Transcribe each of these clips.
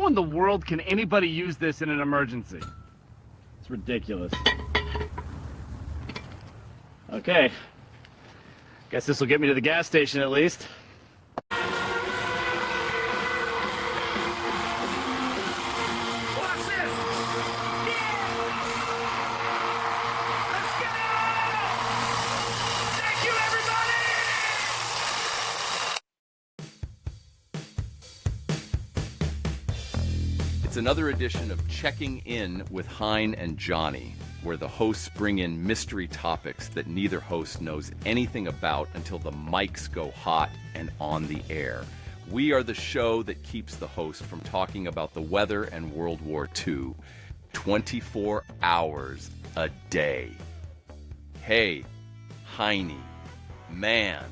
How in the world can anybody use this in an emergency? It's ridiculous. Okay. Guess this will get me to the gas station at least. It's another edition of Checking In with Hein and Johnny, where the hosts bring in mystery topics that neither host knows anything about until the mics go hot and on the air. We are the show that keeps the host from talking about the weather and World War II 24 hours a day. Hey, Heiny, man,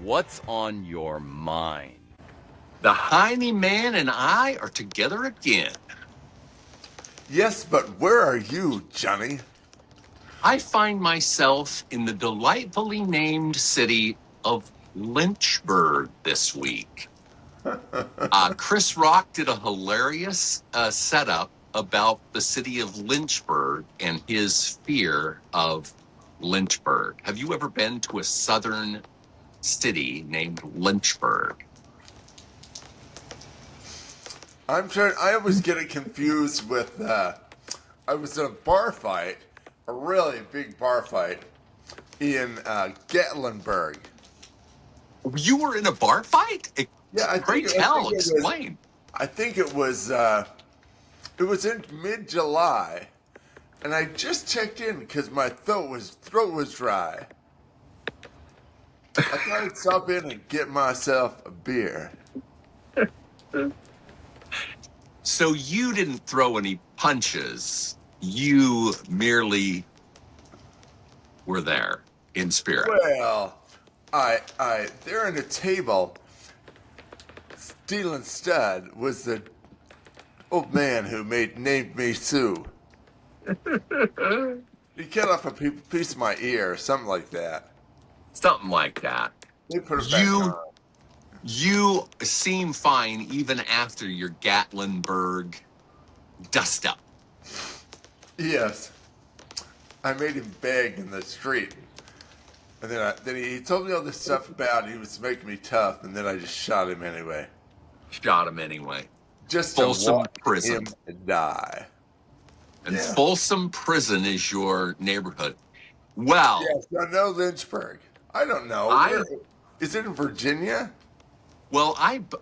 what's on your mind? The Heiny man and I are together again. Yes, but where are you, Johnny? I find myself in the delightfully named city of Lynchburg this week. Chris Rock did a hilarious setup about the city of Lynchburg and his fear of Lynchburg. Have you ever been to a southern city named Lynchburg? I'm trying. I always get it confused with. I was in a bar fight, a really big bar fight, in Gatlinburg. You were in a bar fight? Yeah, Explain. I think it was. It was in mid-July, and I just checked in because my throat was dry. I thought I'd stop in and get myself a beer. So you didn't throw any punches. You merely were there in spirit. Well, there on the table, stealing stud was the old man who named me Sue. He cut off a piece of my ear, or something like that. Something like that. They put it back on. You seem fine even after your Gatlinburg dust up. Yes. I made him beg in the street. And then he told me all this stuff about he was making me tough, and then I just shot him anyway. Just Folsom to watch Prison. him die. And yeah. Folsom Prison is your neighborhood. Well. Yes, I know Lynchburg. I don't know. Is it in Virginia? Well,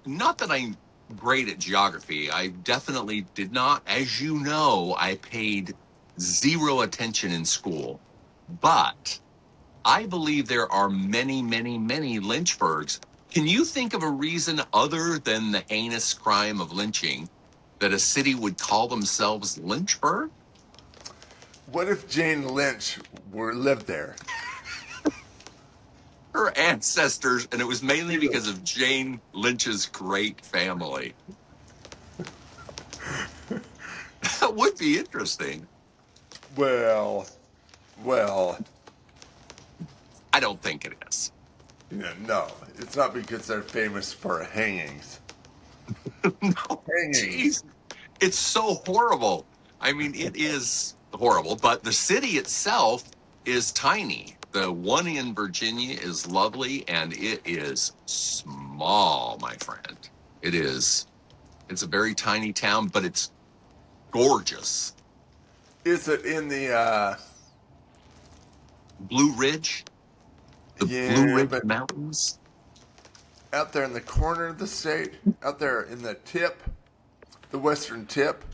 not that I'm great at geography. I definitely did not. As you know, I paid zero attention in school. But I believe there are many, many, many Lynchburgs. Can you think of a reason other than the heinous crime of lynching that a city would call themselves Lynchburg? What if Jane Lynch lived there? Her ancestors, and it was mainly because of Jane Lynch's great family. That would be interesting. Well. I don't think it is. Yeah, no, it's not because they're famous for hangings. No, hangings. Geez. It's so horrible. I mean, it is horrible, but the city itself is tiny. The one in Virginia is lovely, and it is small, my friend. It's a very tiny town, but it's gorgeous. Is it in the Blue Ridge? The Blue Ridge Mountains? Out there in the corner of the state? Out there in the tip? The western tip?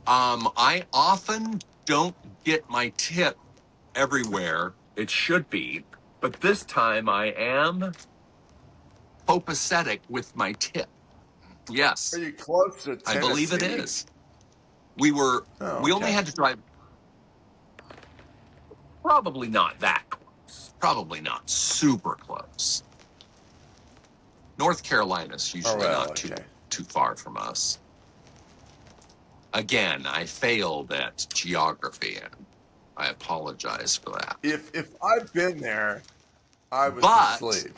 I often don't get my tip everywhere. It should be, but this time I am copacetic with my tip. Yes. Are you close to Tennessee? I believe it is. We only had to drive, probably not that close, probably not super close. North Carolina's usually not too far from us. Again, I failed at geography, and I apologize for that. If I've been there, I was asleep.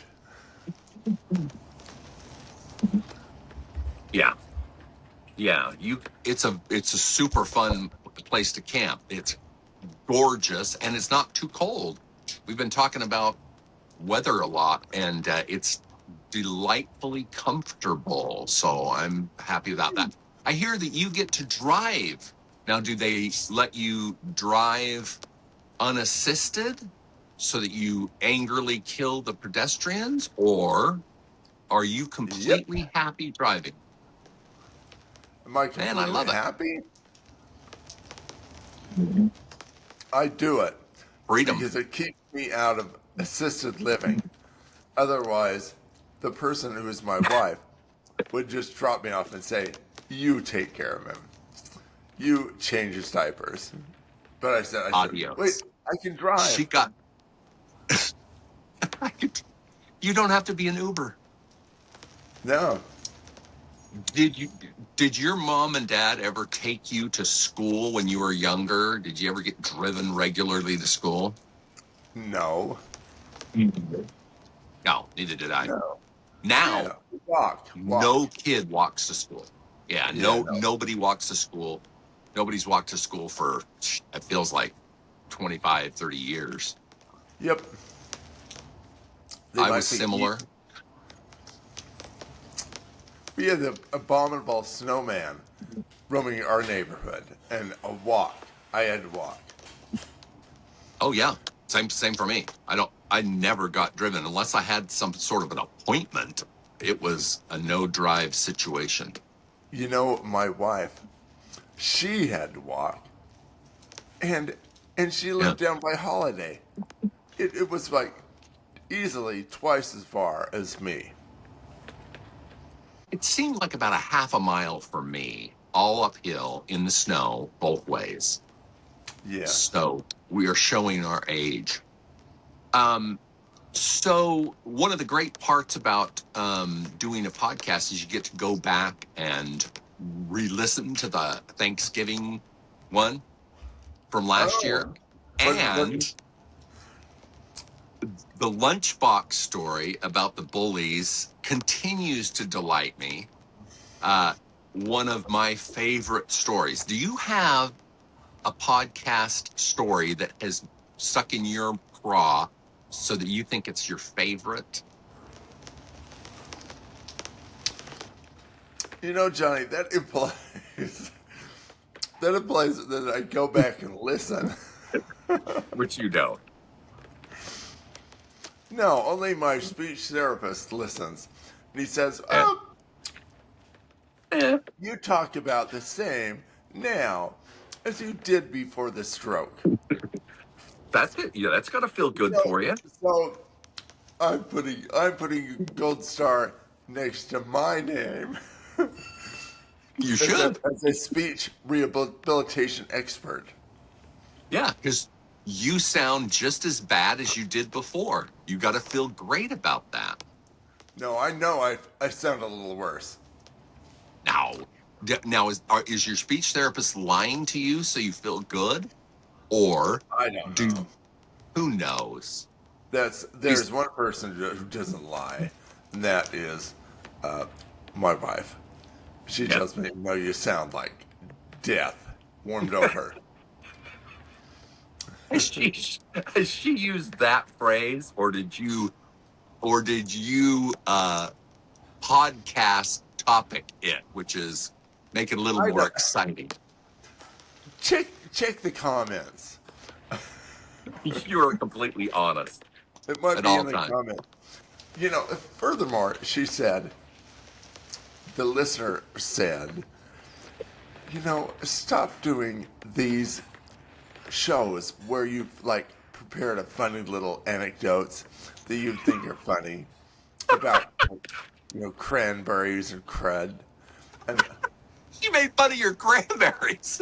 Yeah. Yeah, it's a super fun place to camp. It's gorgeous and it's not too cold. We've been talking about weather a lot, and it's delightfully comfortable. So I'm happy about that. I hear that you get to drive. Now, do they let you drive unassisted so that you angrily kill the pedestrians, or are you Yep. completely happy driving? Am I Man, I completely love it. happy? I do it Freedom. because it keeps me out of assisted living. Otherwise, the person who is my wife would just drop me off and say, "You take care of him. You change his diapers." But wait, Adios. I can She drive. got. You don't have to be an Uber. No, Did you? Did your mom and dad ever take you to school when you were younger? Did you ever get driven regularly to school? no, No, neither did I. no. Now, Yeah, walk, no walk. kid walks to school. Yeah, Yeah, no. nobody walks to school. Nobody's walked to school for, it feels like 25, 30 years. Yep. They I might was think similar. we had the abominable snowman roaming our neighborhood and a walk. I had to walk. Oh yeah, same for me. I never got driven unless I had some sort of an appointment. It was a no drive situation. You know, my wife, she had to walk, and she Yeah. lived down by Holiday. It was like easily twice as far as me. It seemed like about a half a mile for me, all uphill in the snow, both ways. Yeah. So we are showing our age. So one of the great parts about doing a podcast is you get to go back and re-listen to the Thanksgiving one from last year, Oh, what? and the lunchbox story about the bullies continues to delight me. One of my favorite stories. Do you have a podcast story that has stuck in your craw so that you think it's your favorite? You know, Johnny, that implies that I go back and listen. Which you don't. No, only my speech therapist listens. And he says, Eh. "Oh, you talk about the same now as you did before the stroke." That's it. Yeah, that's gotta feel good So, for you. so I'm putting a gold star next to my name You as should. a speech rehabilitation expert. Yeah, because you sound just as bad as you did before. You got to feel great about that. No, I know I sound a little worse. Now, is your speech therapist lying to you so you feel good, or I don't do know. who knows? There's one person who doesn't lie, and that is my wife. She Yeah. tells me, "No, you sound like death warmed over." Has she used that phrase, or did you podcast topic it, which is make it a little I more don't, exciting? check the comments. You are completely honest It might at be all in the times. comments. You know, furthermore, she said, the listener said, you know, stop doing these shows where you've like prepared a funny little anecdotes that you think are funny about, you know, cranberries and crud. And You made fun of your cranberries.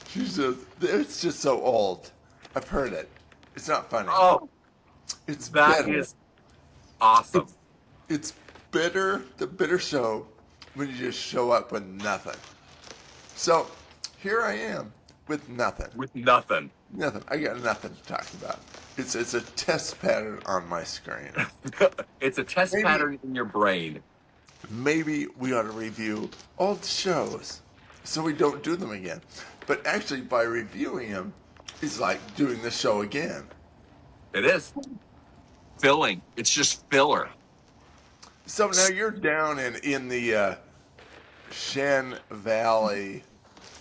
she says, it's just so old. I've heard it. It's not funny. Oh, It's that bitter. is awesome. It's bitter, the bitter show, when you just show up with nothing. So here I am with nothing. With nothing. Nothing. I got nothing to talk about. It's a test pattern on my screen. It's a test Maybe pattern in your brain. maybe we ought to review old shows so we don't do them again. But actually, by reviewing them, it's like doing the show again. It is. Filling. It's just filler. So now you're down in the Shen Valley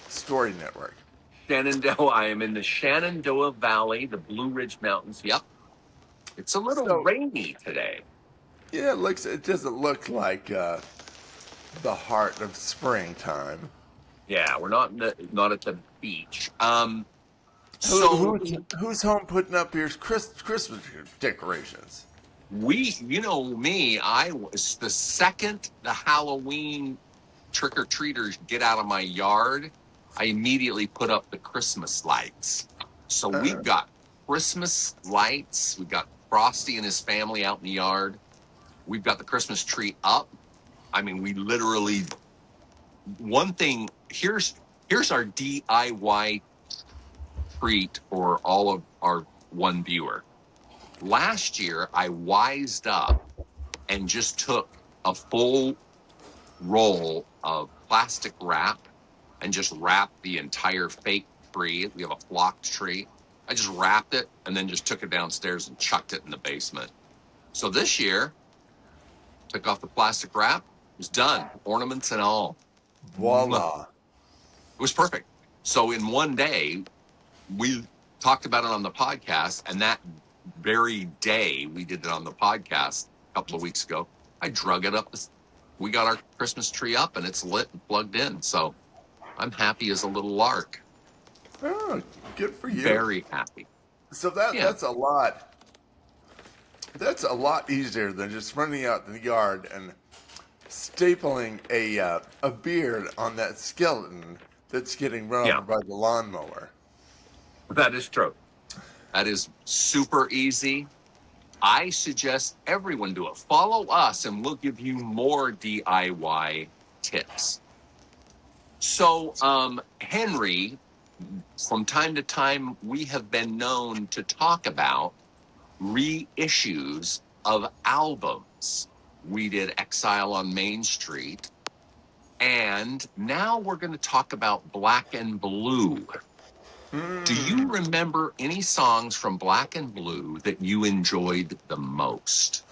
Story Network. Shenandoah. I am in the Shenandoah Valley, the Blue Ridge Mountains. Yep. It's a little So- rainy today. Yeah, it doesn't look like the heart of springtime. Yeah, we're not at the beach. Who's home putting up here Christmas decorations? You know me, I was the second the Halloween trick-or-treaters get out of my yard, I immediately put up the Christmas lights. So we've got Christmas lights. We've got Frosty and his family out in the yard. We've got the Christmas tree up. I mean, we literally, one thing, here's our DIY treat for all of our one viewer. Last year, I wised up and just took a full roll of plastic wrap and just wrapped the entire fake tree. We have a flocked tree. I just wrapped it and then just took it downstairs and chucked it in the basement. So this year, took off the plastic wrap. It was done, ornaments and all. Voila. It was perfect. So in one day, we talked about it on the podcast, and that very day we did it on the podcast a couple of weeks ago. I drug it up. We got our Christmas tree up, and it's lit and plugged in. So I'm happy as a little lark. Oh, good for you. Very happy. So that's a lot. That's a lot easier than just running out in the yard and stapling a beard on that skeleton that's getting run over by the lawnmower. That is true. That is super easy. I suggest everyone do it. Follow us, and we'll give you more DIY tips. So, Henry, from time to time, we have been known to talk about reissues of albums. We did Exile on Main Street, and now we're going to talk about Black and Blue. Do you remember any songs from Black and Blue that you enjoyed the most?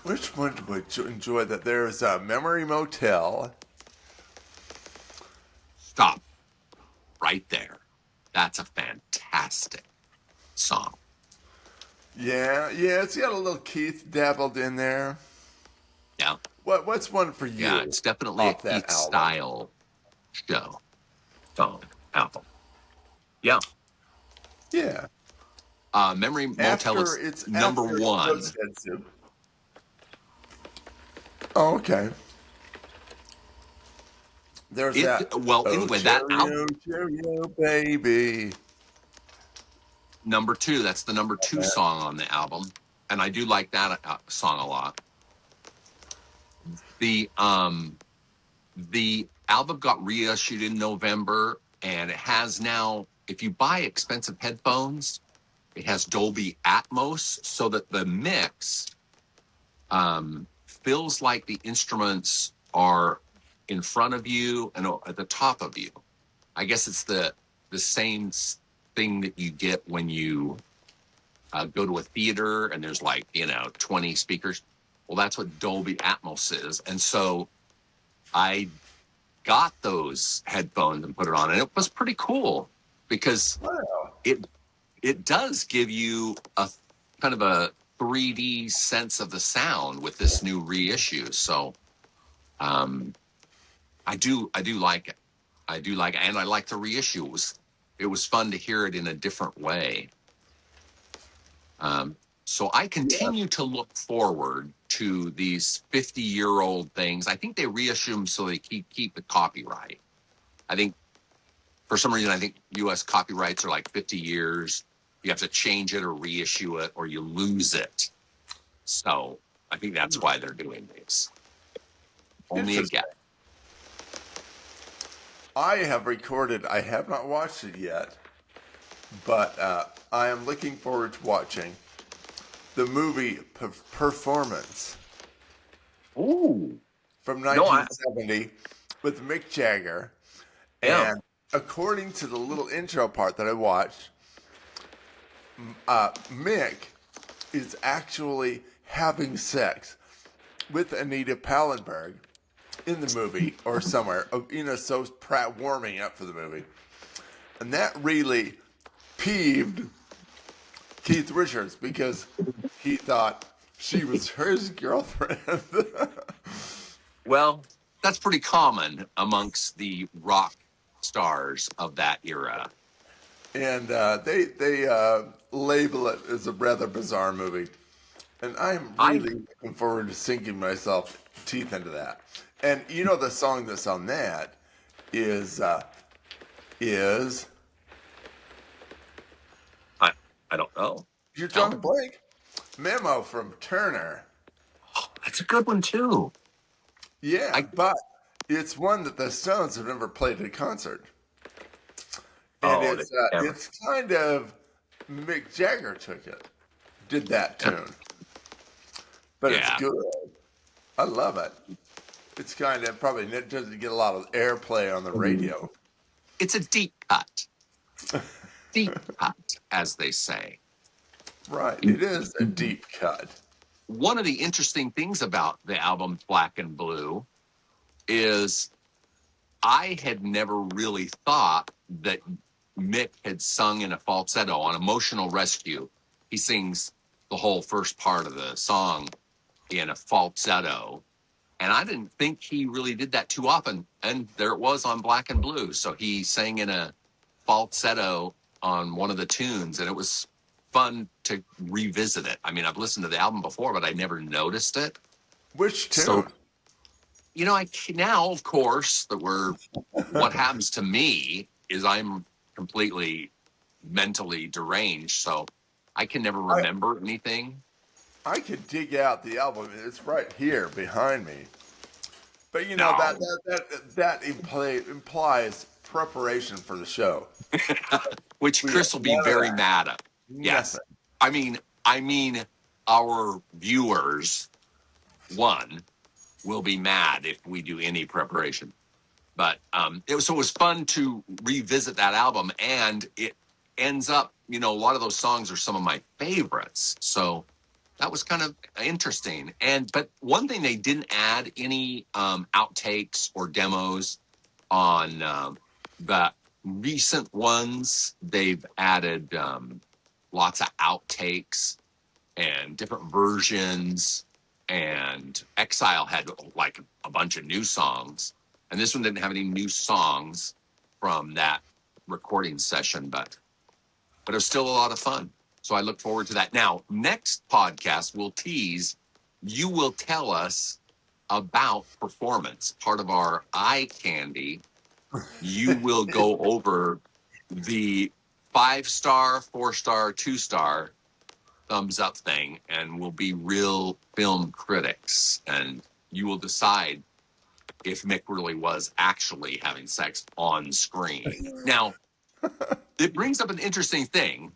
Which one would you enjoy? That there's a Memory Motel. Stop. Right there. That's a fantastic song. Yeah, it's got a little Keith dabbled in there. Yeah. What's one for you? Yeah, it's definitely a off that Keith album? style show. Song. Album. Yeah. Yeah. Memory Motel is number one. Rosehead Soup. Oh, okay. There's that. Well, anyway, that album. Cheerio, baby. Number two. That's the number two song on the album, and I do like that song a lot. The album got reissued in November, and it has now. If you buy expensive headphones, it has Dolby Atmos, so that the mix feels like the instruments are in front of you and at the top of you. I guess it's the same thing that you get when you go to a theater and there's 20 speakers. Well, that's what Dolby Atmos is. And so I got those headphones and put it on, and it was pretty cool because it does give you a kind of a 3D sense of the sound with this new reissue. So I do like it. I do like it, and I like the reissue. It was fun to hear it in a different way. So I continue to look forward to these 50-year-old things. I think they reissue them so they keep the copyright. I think for some reason, I think U.S. copyrights are like 50 years. You have to change it or reissue it, or you lose it. So I think that's why they're doing these. Only a guess. I have recorded. I have not watched it yet, but I am looking forward to watching the movie Performance. Ooh. from No, 1970 with Mick Jagger. yeah. And according to the little intro part that I watched, Mick is actually having sex with Anita Pallenberg in the movie or somewhere, so warming up for the movie. And that really peeved Keith Richards because he thought she was his girlfriend. Well, that's pretty common amongst the rock stars of that era. And they label it as a rather bizarre movie. And I'm I really looking forward to sinking myself teeth into that. And the song that's on that is I don't know. you're Tell drawing a me. blank. Memo from Turner. Oh, that's a good one too. Yeah, I but it's one that the Stones have never played at a concert. And oh, they never. it's kind of Mick Jagger did that Yeah. tune. But it's Yeah. good. I love it. It's kind of probably doesn't get a lot of airplay on the radio. It's a deep cut. Deep cut, as they say. Right. It is a deep cut. One of the interesting things about the album Black and Blue is I had never really thought that Mick had sung in a falsetto on Emotional Rescue. He sings the whole first part of the song in a falsetto. And I didn't think he really did that too often. And there it was on Black and Blue. So he sang in a falsetto on one of the tunes, and it was fun to revisit it. I mean, I've listened to the album before, but I never noticed it. Which So, tune? I now, of course, what happens to me is I'm completely mentally deranged. So I can never remember anything. I could dig out the album. It's right here behind me. But No. that implies preparation for the show. Which Chris will be very mad at. Yes. Nothing. I mean, our viewers, will be mad if we do any preparation. But it was fun to revisit that album, and it ends up, a lot of those songs are some of my favorites. So that was kind of interesting. But one thing, they didn't add any outtakes or demos on the recent ones. They've added lots of outtakes and different versions. And Exile had like a bunch of new songs. And this one didn't have any new songs from that recording session, but it was still a lot of fun. So I look forward to that. Now, next podcast, we'll tease. You will tell us about performance, part of our eye candy. You will go over the 5-star, 4-star, 2-star thumbs up thing, and we'll be real film critics. And you will decide if Mick really was actually having sex on screen. Now, it brings up an interesting thing.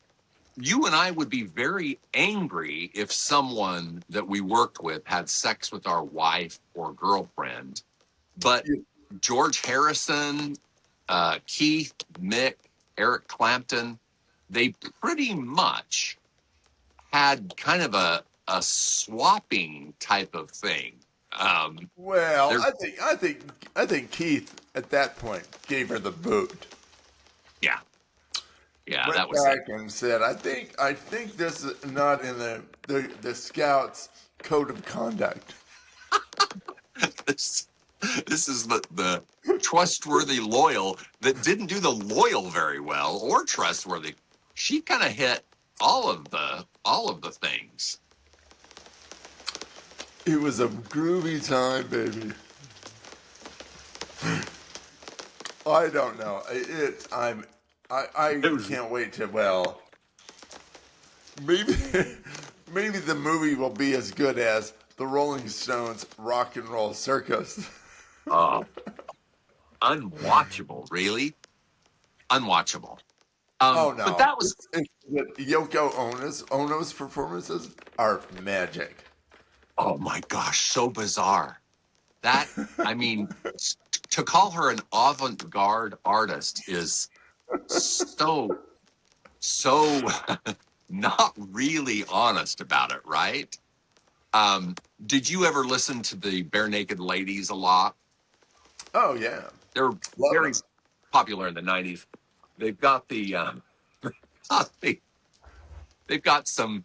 You and I would be very angry if someone that we worked with had sex with our wife or girlfriend. But George Harrison, Keith, Mick, Eric Clapton, they pretty much had kind of a swapping type of thing. Well, I think Keith at that point gave her the boot. Yeah. Yeah, Went that was back it. and said, I think this is not in the Scouts code of conduct. This is the trustworthy loyal that didn't do the loyal very well, or trustworthy. She kind of hit all of the things. It was a groovy time, baby. I don't know. I can't wait to, maybe maybe the movie will be as good as the Rolling Stones Rock and Roll Circus. Unwatchable, really? Unwatchable. Oh no! But that was Yoko Ono's performances are magic. Oh my gosh, so bizarre. That, I mean, to call her an avant-garde artist is so not really honest about it, right? Um, did you ever listen to the Bare Naked Ladies a lot? Oh yeah, They're love very them. popular in the 90s. They've got they've got some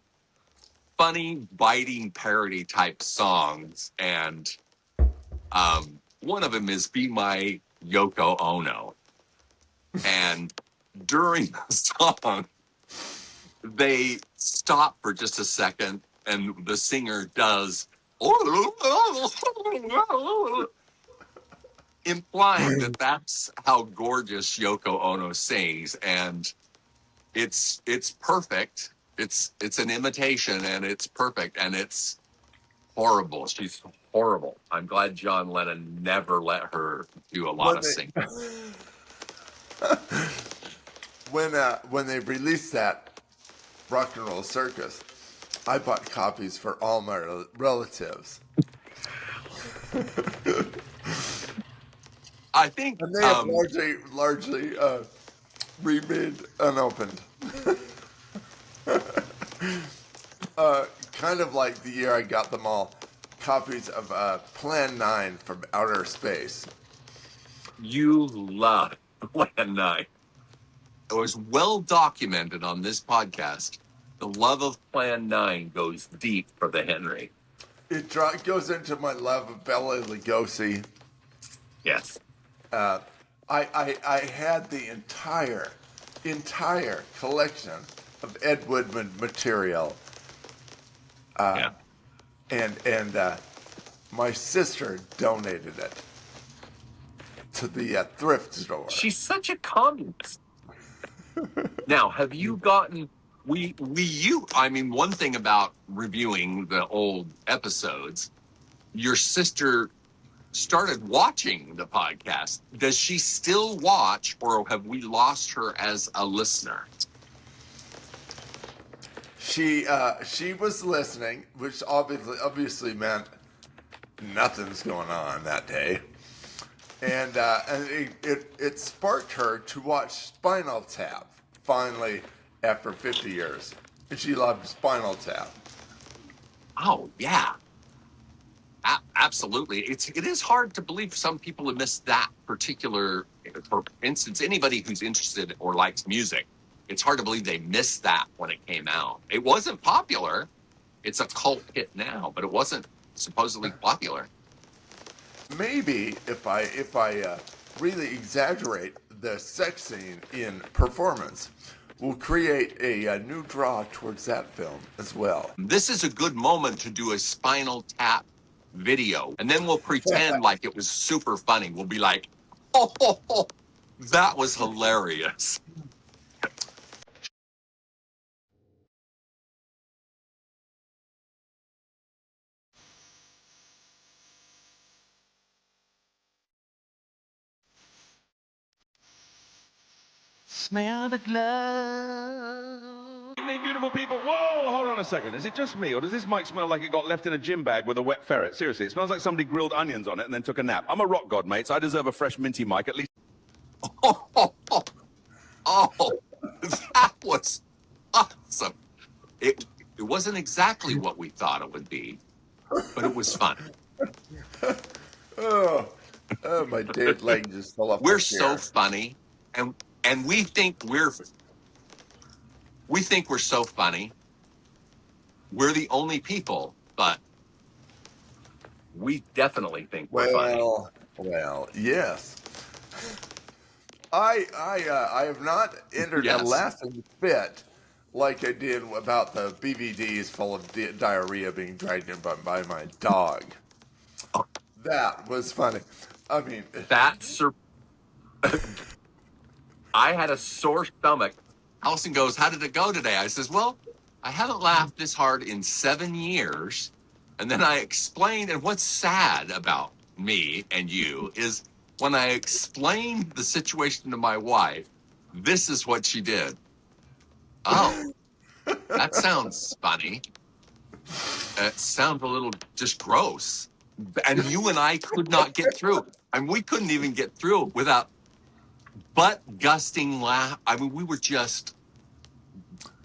funny, biting parody type songs, and one of them is "Be My Yoko Ono." And during the song, they stop for just a second, and the singer does, implying that that's how gorgeous Yoko Ono sings, and it's perfect. It's an imitation, and it's perfect, and it's horrible. She's horrible. I'm glad John Lennon never let her do a lot When of singing. they when they released that Rock and Roll Circus, I bought copies for all my relatives, I think and they have largely remained unopened. Kind of like the year I got them all, copies of Plan 9 from Outer Space. you love Plan 9. It was well documented on this podcast. The love of Plan 9 goes deep for the Henry. It goes into my love of Bela Lugosi. Yes. I had the entire collection of Ed Woodman material, Yeah. and my sister donated it to the thrift store. She's such a communist. Now, have you gotten I mean, one thing about reviewing the old episodes, your sister started watching the podcast. Does she still watch, or have we lost her as a listener? She was listening, which obviously meant nothing's going on that day, and it sparked her to watch Spinal Tap finally after 50 years, and she loved Spinal Tap. Oh yeah, absolutely. It is hard to believe some people have missed that particular. For instance, anybody who's interested or likes music, it's hard to believe they missed that when it came out. It wasn't popular. It's a cult hit now, but it wasn't supposedly popular. Maybe if I really exaggerate the sex scene in Performance, we'll create a new draw towards that film as well. This is a good moment to do a Spinal Tap video, and then we'll pretend like it was super funny. We'll be like, oh, that was hilarious. Smell the glove. Evening, beautiful people. Whoa, hold on a second. Is it just me, or does this mic smell like it got left in a gym bag with a wet ferret? Seriously, it smells like somebody grilled onions on it and then took a nap. I'm a rock god, mate, so I deserve a fresh minty mic at least. Oh, that was awesome. It wasn't exactly what we thought it would be, but it was fun. Oh, my dead leg just fell off. We're so funny, and we think we're so funny. We're the only people, but we definitely think we're funny. Well, yes. I have not entered a laughing fit like I did about the BVDs full of diarrhea being dragged in by my dog. That was funny. I mean, I had a sore stomach. Allison goes, "How did it go today?" I says, "Well, I haven't laughed this hard in 7 years." And then I explained, and what's sad about me and you is when I explained the situation to my wife, this is what she did. Oh, that sounds funny. It sounds a little just gross. And you and I could not get through. I mean, we couldn't even get through without butt gusting laugh. I mean, we were just,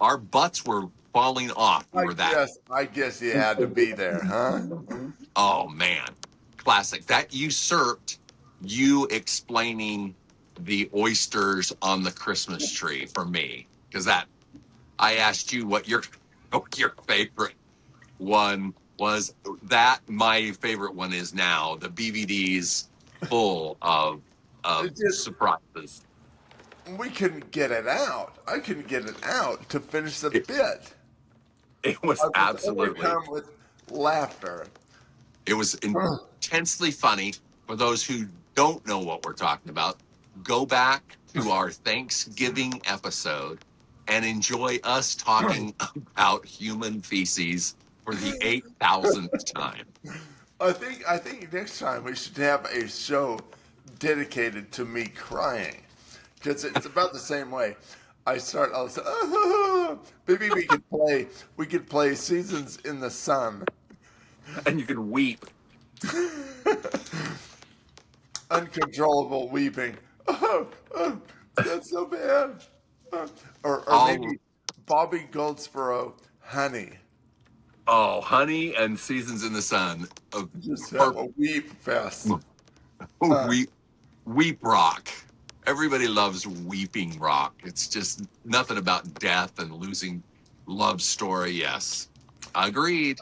our butts were falling off. We were that. I guess you had to be there, huh? Oh man, classic. That usurped you explaining the oysters on the Christmas tree for me, because that I asked you what your favorite one was. That my favorite one is now the BVD's full of It just, surprises. we couldn't get it out. I couldn't get it out to finish the It, bit. it was I was absolutely. overcome with laughter. It was intensely funny. For those who don't know what we're talking about, go back to our Thanksgiving episode and enjoy us talking about human feces for the 8,000th time. I think next time we should have a show dedicated to me crying, because it's about the same way. I'll say, maybe we could play Seasons in the Sun. And you can weep. Uncontrollable weeping. Oh, that's so bad. Or maybe Bobby Goldsboro, Honey. Oh, Honey and Seasons in the Sun. Just have a weep fest. Weep rock. Everybody loves weeping rock. It's just nothing about death and losing love story. Yes. Agreed.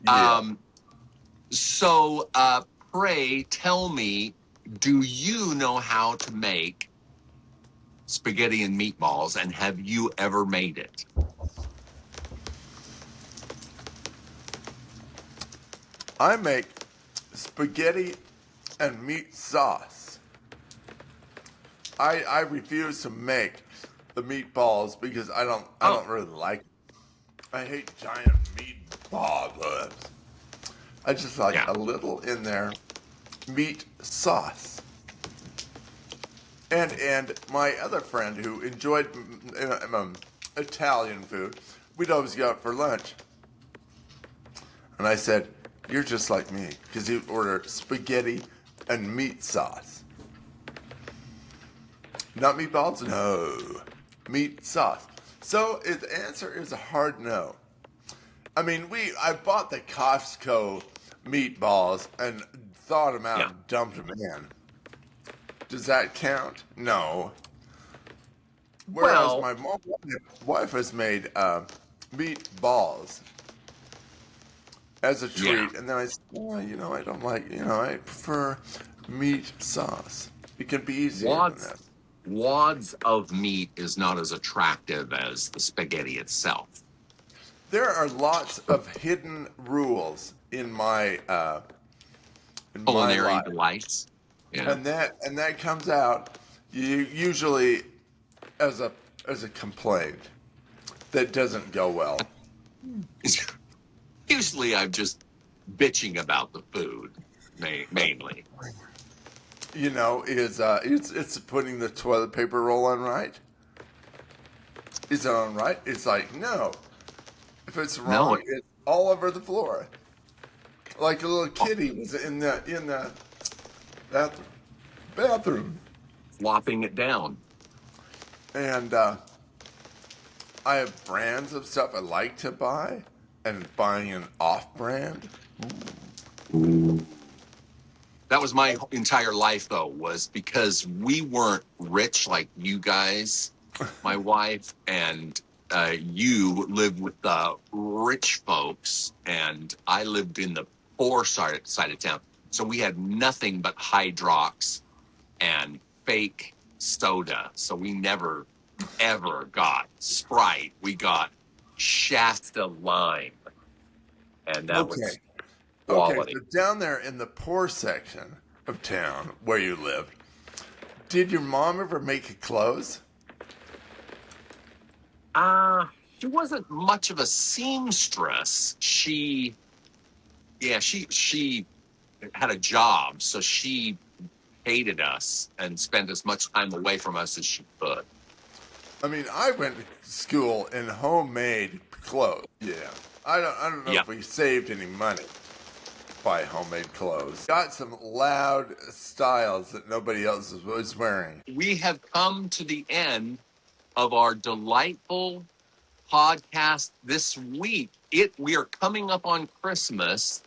Yeah. So, pray tell me, do you know how to make spaghetti and meatballs, and have you ever made it? I make spaghetti and meat sauce. I refuse to make the meatballs because I don't really like it. I hate giant meatballs. I just like a little in there meat sauce. And my other friend who enjoyed Italian food, we'd always go out for lunch. And I said, "You're just like me," because he'd order spaghetti and meat sauce. Not meatballs? No. Meat sauce. So the answer is a hard no. I mean, I bought the Costco meatballs and thawed them out and dumped them in. Does that count? No. Whereas my wife has made meatballs as a treat, and then I said, "Oh, I don't like, I prefer meat sauce. It can be easier than that." Wads of meat is not as attractive as the spaghetti itself. There are lots of hidden rules in my Culinary life. delights. Yeah. And that comes out usually as a complaint that doesn't go well. Usually I'm just bitching about the food, mainly. It's putting the toilet paper roll on right. Is it on right? It's like, no. If it's wrong, it's all over the floor. Like a little kitty was in the bathroom. Flopping it down. And I have brands of stuff I like to buy, and buying an off-brand. That was my entire life, though, was because we weren't rich like you guys. My wife and you lived with the rich folks, and I lived in the poor side of town. So we had nothing but Hydrox and fake soda. So we never, ever got Sprite. We got Shasta Lime. And that was quality. Okay, so down there in the poor section of town where you lived, did your mom ever make you clothes? She wasn't much of a seamstress. She had a job, so she hated us and spent as much time away from us as she could. I mean, I went to school in homemade clothes. Yeah. I don't know Yeah. if we saved any money by homemade clothes. Got some loud styles that nobody else was wearing. We have come to the end of our delightful podcast this week. We are coming up on Christmas.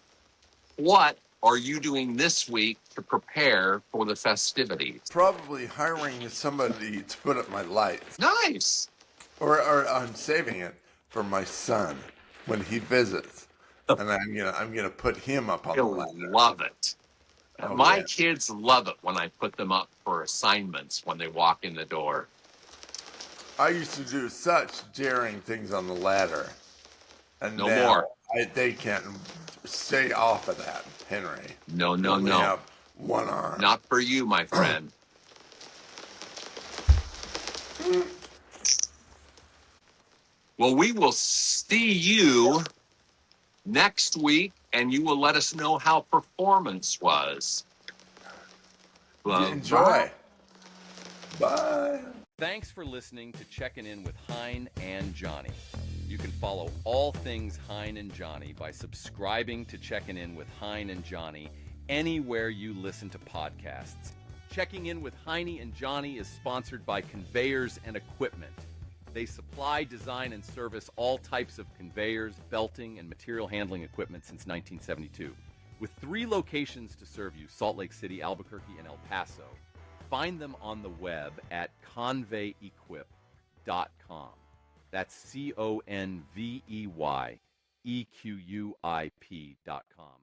What are you doing this week to prepare for the festivities? Probably hiring somebody to put up my lights. Nice. Or I'm saving it for my son when he visits. And I'm gonna put him up on the He'll ladder. love it. Oh, My yeah. kids love it when I put them up for assignments when they walk in the door. I used to do such daring things on the ladder. And No now more. they can't stay off of that, Henry. No, no, Only no. have one arm. Not for you, my friend. Well, we will see you next week, and you will let us know how performance was. Enjoy. Bye. Thanks for listening to Checking In with Hein and Johnny. You can follow all things Hein and Johnny by subscribing to Checking In with Hein and Johnny anywhere you listen to podcasts. Checking In with Heine and Johnny is sponsored by Conveyors and Equipment. They supply, design, and service all types of conveyors, belting, and material handling equipment since 1972. With 3 locations to serve you, Salt Lake City, Albuquerque, and El Paso. Find them on the web at conveyequip.com. That's ConveyeEquuip.com.